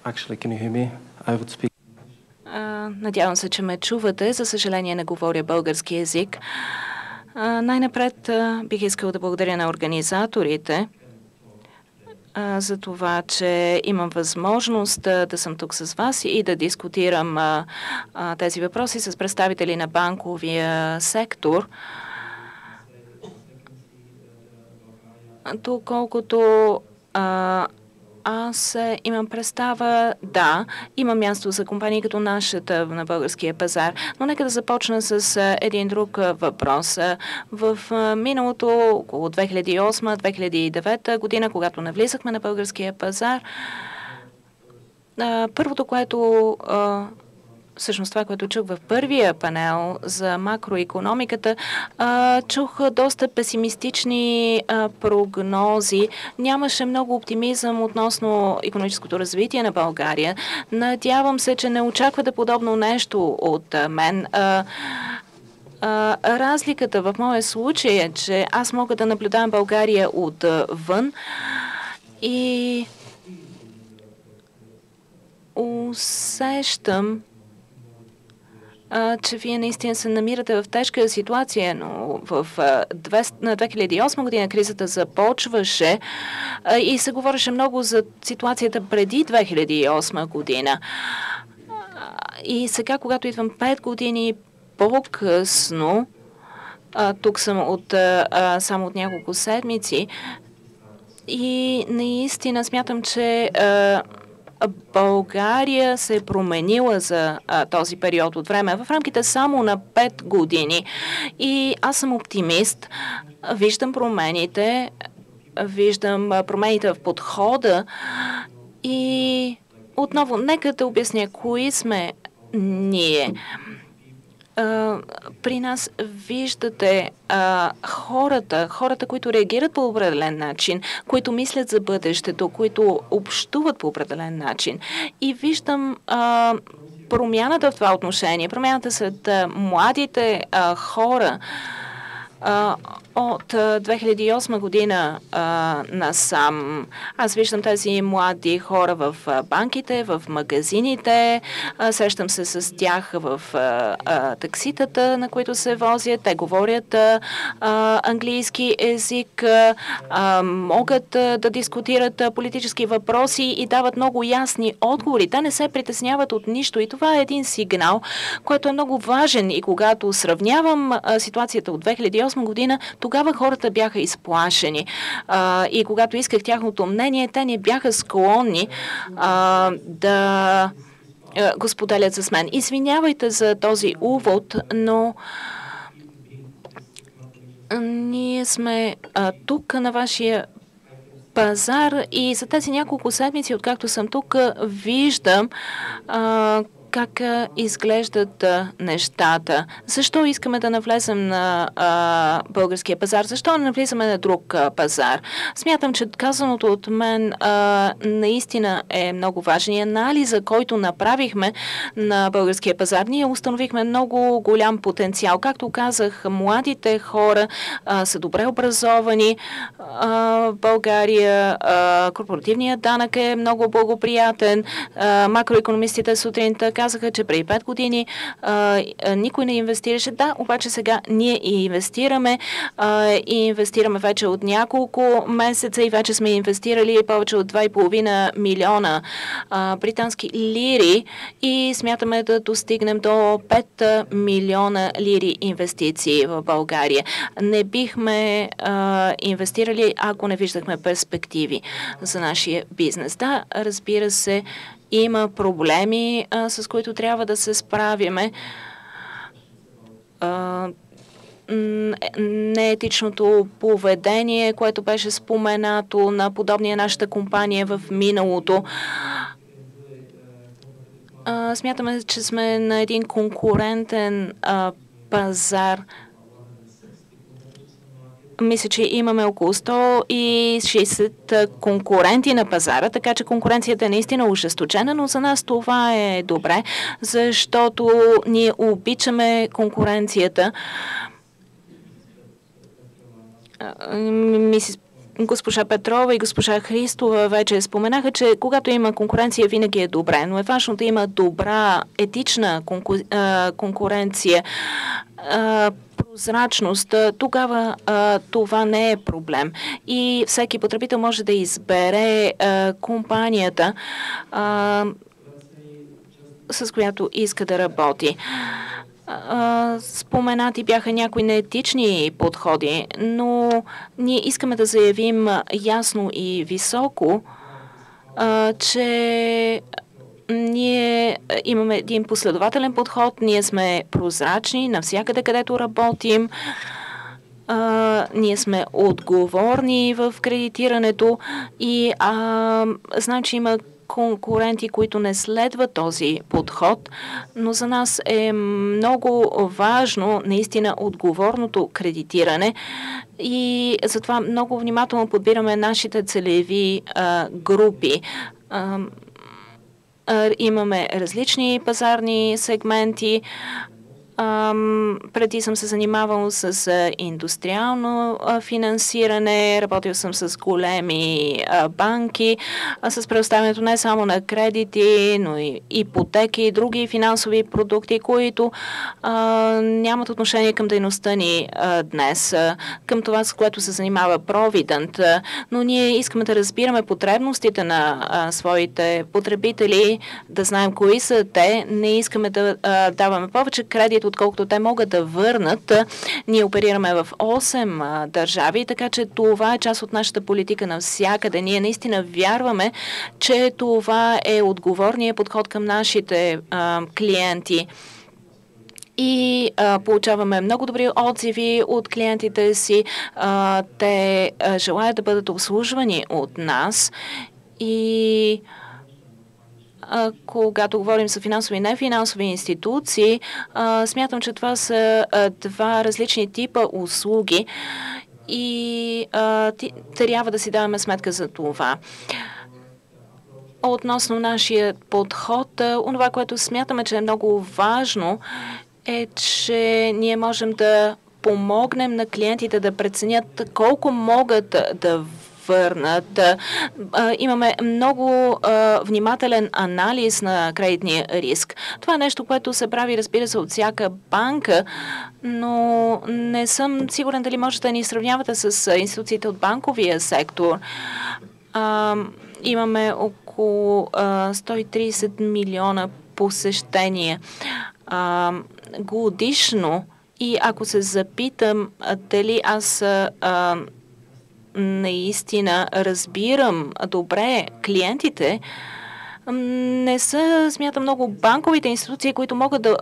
Actually, can you hear me? I would speak. Надявам се, че ме чувате. За съжаление не говоря български език. Най-напред бих искал да благодаря на организаторите за това, че имам възможност да съм тук с вас и да дискутирам тези въпроси с представители на банковия сектор. Доколкото аз имам представа, да, има място за компании като нашата на българския пазар, но нека да започна с един друг въпрос. В миналото, около 2008-2009 година, когато навлизахме на българския пазар, първото, което всъщност това, което чух в първия панел за макроекономиката, чух доста песимистични прогнози. Нямаше много оптимизъм относно икономическото развитие на България. Надявам се, че не очаквате подобно нещо от мен. Разликата в моя случай е, че аз мога да наблюдавам България отвън и усещам, че вие наистина се намирате в тежка ситуация, но на 2008 година кризата започваше и се говореше много за ситуацията преди 2008 година. И сега, когато идвам 5 години по-късно, тук съм само от няколко седмици и наистина смятам, че България се е променила за този период от време в рамките само на 5 години. И аз съм оптимист. Виждам промените в подхода и отново, нека да обясня кои сме ние. При нас виждате хората, които реагират по определен начин, които мислят за бъдещето, които общуват по определен начин. И виждам промяната в това отношение, промяната сред младите хора от 2008 година насам. Аз виждам тези млади хора в банките, в магазините, срещам се с тях в такситата, на които се возят. Те говорят английски език, могат да дискутират политически въпроси и дават много ясни отговори. Те не се притесняват от нищо и това е един сигнал, който е много важен. И когато сравнявам ситуацията от 2008 година, тогава хората бяха изплашени и когато исках тяхното мнение, те не бяха склонни да го споделят с мен. Извинявайте за този увод, но ние сме тук на вашия пазар и за тези няколко седмици, откакто съм тук, виждам как изглеждат нещата. Защо искаме да навлезем на българския пазар? Защо не навлизаме на друг пазар? Смятам, че казаното от мен наистина е много важен. И анализа, който направихме на българския пазар, ние установихме много голям потенциал. Както казах, младите хора са добре образовани. В България корпоративният данък е много благоприятен. Макроекономистите сутринта казаха, че преди 5 години никой не инвестираше. Да, обаче сега ние инвестираме и инвестираме вече от няколко месеца и вече сме инвестирали повече от 2,5 милиона британски лири и смятаме да достигнем до 5 милиона лири инвестиции в България. Не бихме инвестирали, ако не виждахме перспективи за нашия бизнес. Да, разбира се, има проблеми, с които трябва да се справиме. Неетичното поведение, което беше споменато на подобния нашата компания в миналото. Смятаме, че сме на един конкурентен пазар. Мисля, че имаме около 160 конкуренти на пазара, така че конкуренцията е наистина ожесточена, но за нас това е добре, защото ние обичаме конкуренцията. Госпожа Петрова и госпожа Христова вече споменаха, че когато има конкуренция, винаги е добре, но е важно да има добра етична конкуренция, прозрачност. Тогава това не е проблем. И всеки потребител може да избере компанията, с която иска да работи. Споменати бяха някои неетични подходи, но ние искаме да заявим ясно и високо, че ние имаме един последователен подход, ние сме прозрачни навсякъде, където работим, ние сме отговорни в кредитирането и знаем, че има конкуренти, които не следват този подход, но за нас е много важно наистина отговорното кредитиране и затова много внимателно подбираме нашите целеви групи. Имаме различни пазарни сегменти. Преди съм се занимавал с индустриално финансиране, работил съм с големи банки, с предоставянето не само на кредити, но и ипотеки и други финансови продукти, които нямат отношение към дейността ни днес, към това, с което се занимава Provident. Но ние искаме да разбираме потребностите на своите потребители, да знаем кои са те. Не искаме да даваме повече кредит, отколкото те могат да върнат. Ние оперираме в 8 държави, така че това е част от нашата политика навсякъде. Ние наистина вярваме, че това е отговорният подход към нашите клиенти. И получаваме много добри отзиви от клиентите си. Те желаят да бъдат обслужвани от нас и когато говорим за финансови и нефинансови институции, смятам, че това са два различни типа услуги и трябва да си даваме сметка за това. Относно нашия подход, онова, което смятаме, че е много важно, е, че ние можем да помогнем на клиентите да преценят колко могат да върнат. Имаме много внимателен анализ на кредитния риск. Това е нещо, което се прави, разбира се, от всяка банка, но не съм сигурен дали можете да ни сравнявате с институциите от банковия сектор. Имаме около 130 милиона посещения годишно и ако се запитам дали аз наистина разбирам добре клиентите, не са, смятам, много банковите институции, които могат да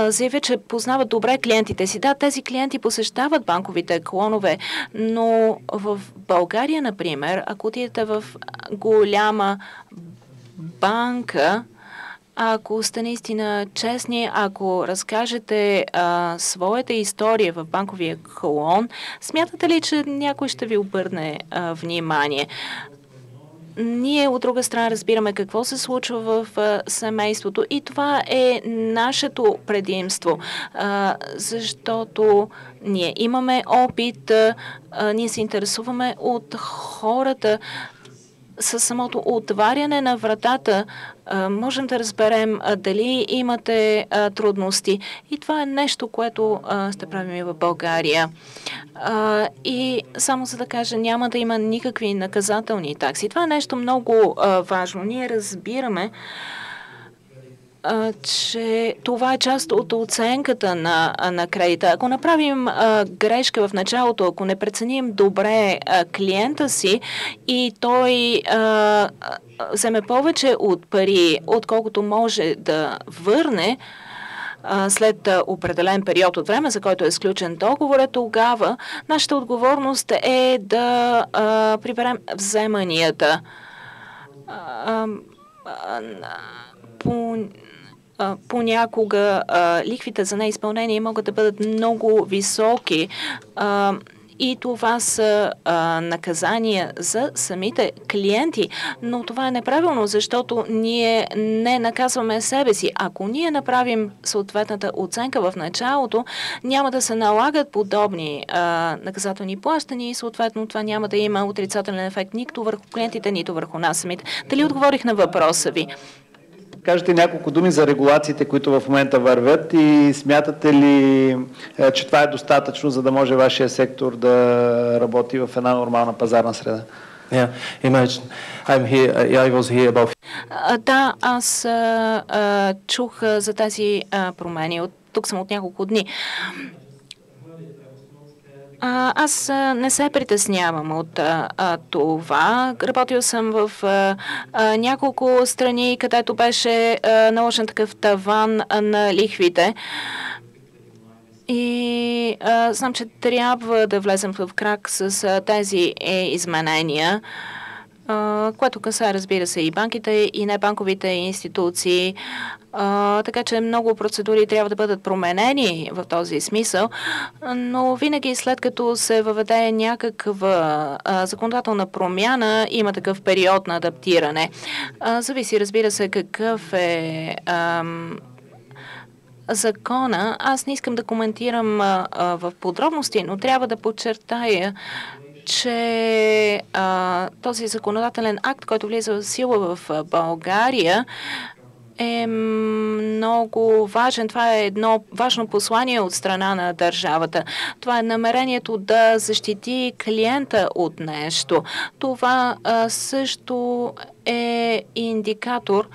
заявят, че познават добре клиентите си. Да, тези клиенти посещават банковите клонове, но в България, например, ако отидете в голяма банка, ако сте наистина честни, ако разкажете своята история в банковия клон, смятате ли, че някой ще ви обърне внимание? Ние от друга страна разбираме какво се случва в семейството и това е нашето предимство, защото ние имаме опит, ние се интересуваме от хората. С самото отваряне на вратата можем да разберем дали имате трудности. И това е нещо, което ще правим и в България. И само за да кажа, няма да има никакви наказателни такси. Това е нещо много важно. Ние разбираме, че това е част от оценката на кредита. Ако направим грешка в началото, ако не преценим добре клиента си и той вземе повече от пари, отколкото може да върне след определен период от време, за който е сключен договора, тогава нашата отговорност е да приберем вземанията. Понякога лихвите за неизпълнение могат да бъдат много високи и това са наказания за самите клиенти. Но това е неправилно, защото ние не наказваме себе си. Ако ние направим съответната оценка в началото, няма да се налагат подобни наказателни плащания и съответно това няма да има отрицателен ефект нито върху клиентите, нито върху нас самите. Дали отговорих на въпроса ви? Кажете няколко думи за регулациите, които в момента вървят и смятате ли, че това е достатъчно, за да може вашия сектор да работи в една нормална пазарна среда? Yeah, imagine I was here about... Да, аз чух за тези промени. Тук съм от няколко дни. Аз не се притеснявам от това. Работил съм в няколко страни, където беше наложен такъв таван на лихвите. И знам, че трябва да влезем в крак с тези изменения, което касае, разбира се, и банките, и небанковите институции. Така че много процедури трябва да бъдат променени в този смисъл, но винаги след като се въведе някаква законодателна промяна, има такъв период на адаптиране. Зависи, разбира се, какъв е закона. Аз не искам да коментирам в подробности, но трябва да подчертая, че този законодателен акт, който влиза в сила в България, е много важен. Това е едно важно послание от страна на държавата. Това е намерението да защити клиента от нещо. Това също е индикатор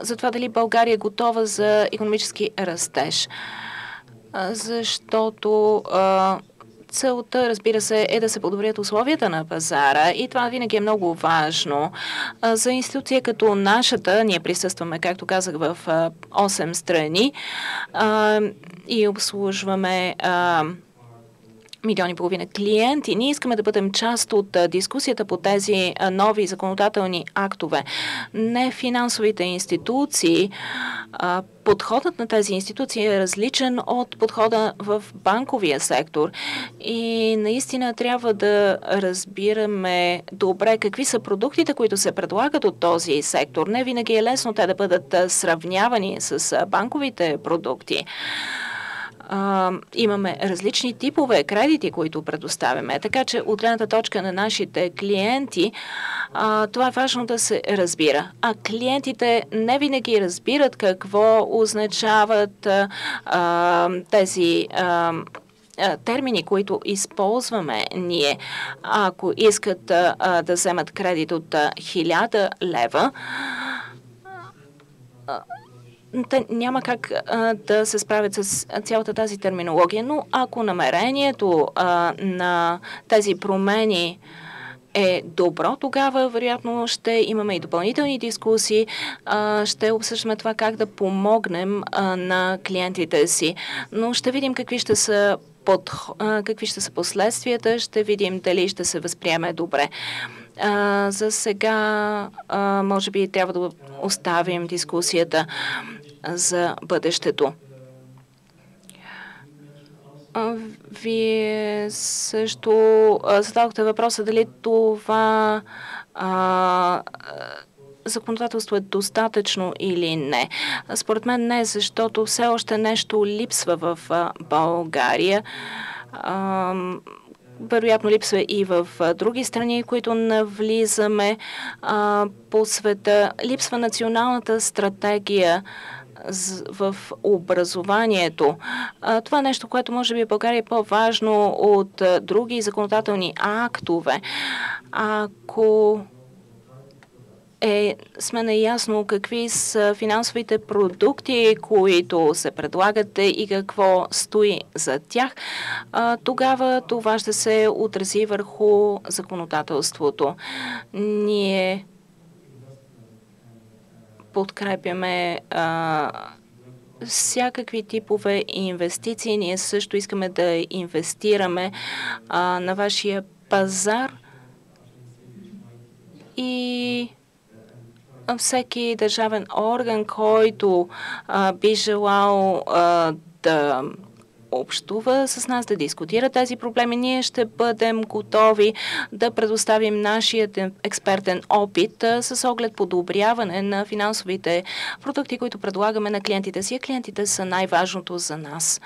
за това дали България е готова за икономически растеж. Защото целта, разбира се, е да се подобрят условията на пазара и това винаги е много важно. За институция като нашата, ние присъстваме, както казах, в 8 страни и обслужваме милиони и половина клиенти. Ние искаме да бъдем част от дискусията по тези нови законодателни актове. Не финансовите институции. Подходът на тези институции е различен от подхода в банковия сектор. И наистина трябва да разбираме добре какви са продуктите, които се предлагат от този сектор. Не винаги е лесно те да бъдат сравнявани с банковите продукти. Имаме различни типове кредити, които предоставяме. Така че от гледната точка на нашите клиенти, това е важно да се разбира. А клиентите не винаги разбират какво означават тези термини, които използваме ние. Ако искат да вземат кредит от 1000 лева, те няма как да се справят с цялата тази терминология, но ако намерението на тези промени е добро, тогава вероятно ще имаме и допълнителни дискусии, ще обсъждаме това как да помогнем на клиентите си. Но ще видим какви ще са последствията, ще видим дали ще се възприеме добре. За сега, може би, трябва да оставим дискусията за бъдещето. Вие също зададохте въпроса дали това законодателство е достатъчно или не. Според мен не, защото все още нещо липсва в България. Вероятно липсва и в други страни, които навлизаме по света. Липсва националната стратегия в образованието. Това е нещо, което може би в България е по-важно от други законодателни актове. Ако сме наясно какви са финансовите продукти, които се предлагат и какво стои за тях, тогава това ще се отрази върху законодателството. Ние подкрепяме всякакви типове инвестиции. Ние също искаме да инвестираме на вашия пазар и всеки държавен орган, който би желал да общува с нас, да дискутира тези проблеми. Ние ще бъдем готови да предоставим нашият експертен опит с оглед подобряване на финансовите продукти, които предлагаме на клиентите си. Клиентите са най-важното за нас.